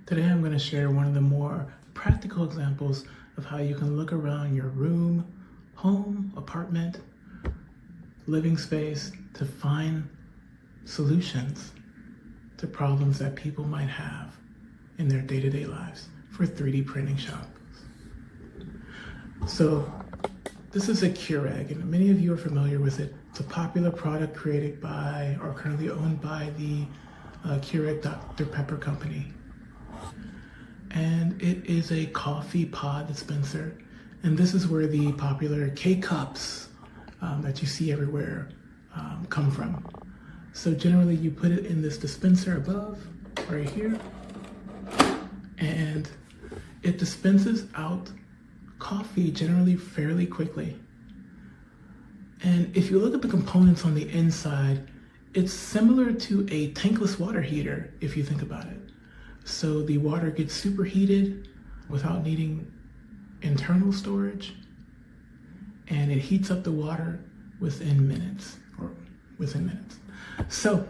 Today I'm going to share one of the more practical examples of how you can look around your room, home, apartment, living space to find solutions to problems that people might have in their day-to-day lives for 3D printing shops. So this is a Keurig, and many of you are familiar with it. It's a popular product created by or currently owned by the Keurig Dr. Pepper company. And it is a coffee pod dispenser. And this is where the popular K-Cups that you see everywhere come from. So generally you put it in this dispenser above, right here, and it dispenses out coffee generally fairly quickly. And if you look at the components on the inside, it's similar to a tankless water heater if you think about it. So the water gets superheated without needing internal storage, and it heats up the water within minutes. So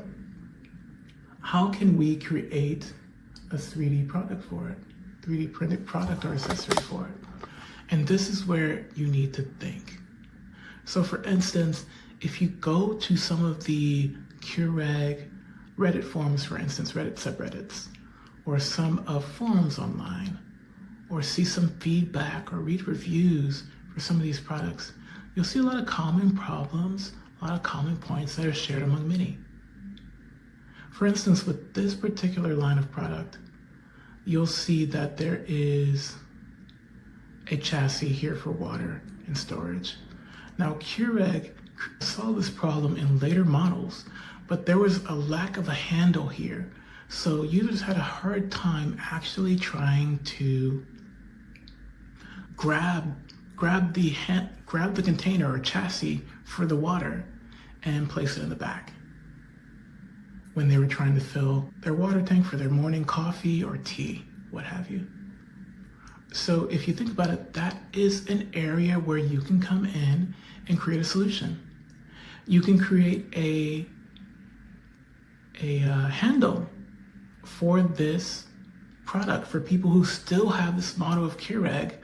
how can we create a 3D product for it? 3D printed product or accessory for it? And this is where you need to think. So for instance, if you go to some of the Keurig Reddit forums, for instance, Reddit subreddits, or some of forums online, or see some feedback or read reviews for some of these products, you'll see a lot of common problems, a lot of common points that are shared among many. For instance, with this particular line of product, you'll see that there is a chassis here for water and storage. Now, Keurig solved this problem in later models, but there was a lack of a handle here. So users had a hard time actually trying to grab the container or chassis for the water and place it in the back when they were trying to fill their water tank for their morning coffee or tea, what have you. So if you think about it, that is an area where you can come in and create a solution. You can create a handle for this product for people who still have this model of Keurig,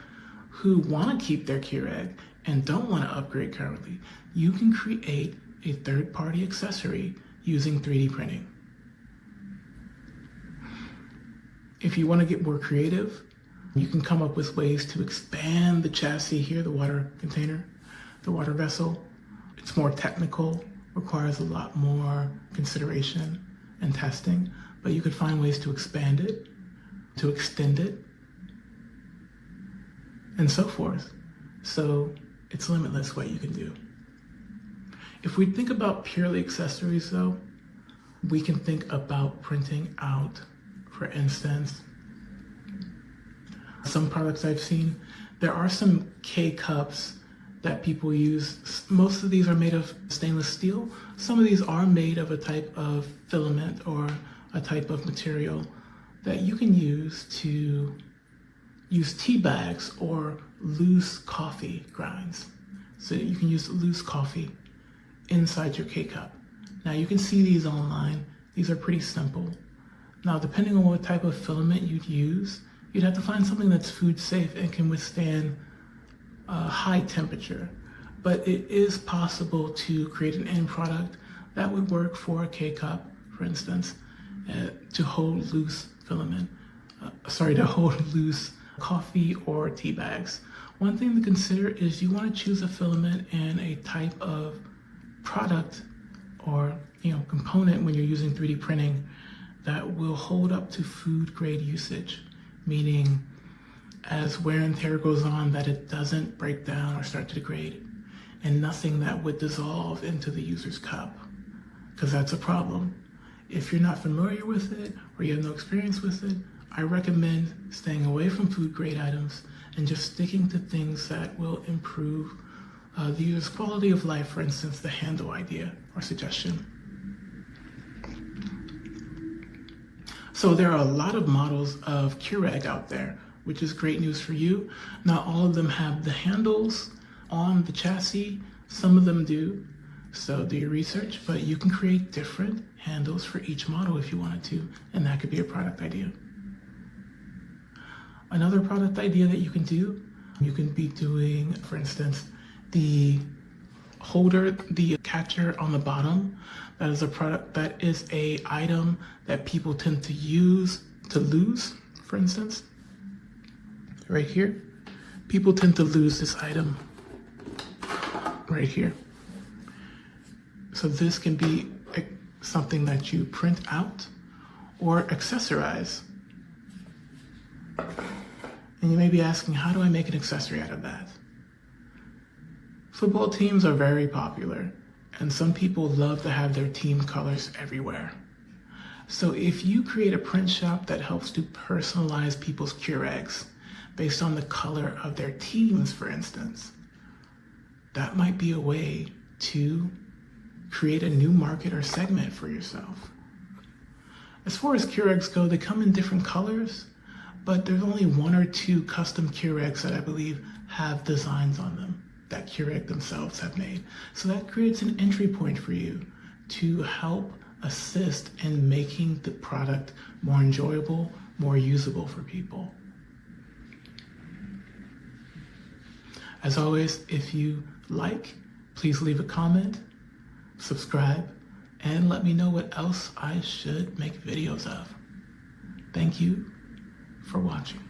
who want to keep their Keurig and don't want to upgrade currently. You can create a third-party accessory using 3D printing. If you want to get more creative, you can come up with ways to expand the chassis here, the water container, the water vessel. It's more technical, requires a lot more consideration and testing, but you could find ways to expand it, to extend it, and so forth. So it's limitless what you can do. If we think about purely accessories though, we can think about printing out, for instance, some products I've seen. There are some K-Cups that people use. Most of these are made of stainless steel. Some of these are made of a type of filament or a type of material that you can use to use tea bags or loose coffee grinds. So you can use loose coffee inside your K-Cup. Now you can see these online. These are pretty simple. Now, depending on what type of filament you'd use, you'd have to find something that's food safe and can withstand high temperature. But it is possible to create an end product that would work for a K-Cup, for instance, to hold loose filament, to hold loose coffee or tea bags. One thing to consider is you want to choose a filament and a type of product or component when you're using 3D printing that will hold up to food grade usage, meaning as wear and tear goes on, that it doesn't break down or start to degrade, and nothing that would dissolve into the user's cup, because that's a problem. If you're not familiar with it or you have no experience with it, I recommend staying away from food grade items and just sticking to things that will improve the user's quality of life, for instance, the handle idea or suggestion. So there are a lot of models of Keurig out there, which is great news for you. Not all of them have the handles on the chassis. Some of them do. So do your research, but you can create different handles for each model if you wanted to, and that could be a product idea. Another product idea that you can do, you can be doing, for instance, the holder, the catcher on the bottom. That is a product, that is a item that people tend to lose, for instance. Right here. People tend to lose this item right here. So this can be something that you print out or accessorize. And you may be asking, how do I make an accessory out of that? Football teams are very popular, and some people love to have their team colors everywhere. So if you create a print shop that helps to personalize people's Keurigs based on the color of their teams, for instance, that might be a way to create a new market or segment for yourself. As far as Keurigs go, they come in different colors, but there's only 1 or 2 custom Keurigs that I believe have designs on them that Keurig themselves have made. So that creates an entry point for you to help assist in making the product more enjoyable, more usable for people. As always, if you like, please leave a comment, subscribe, and let me know what else I should make videos of. Thank you for watching.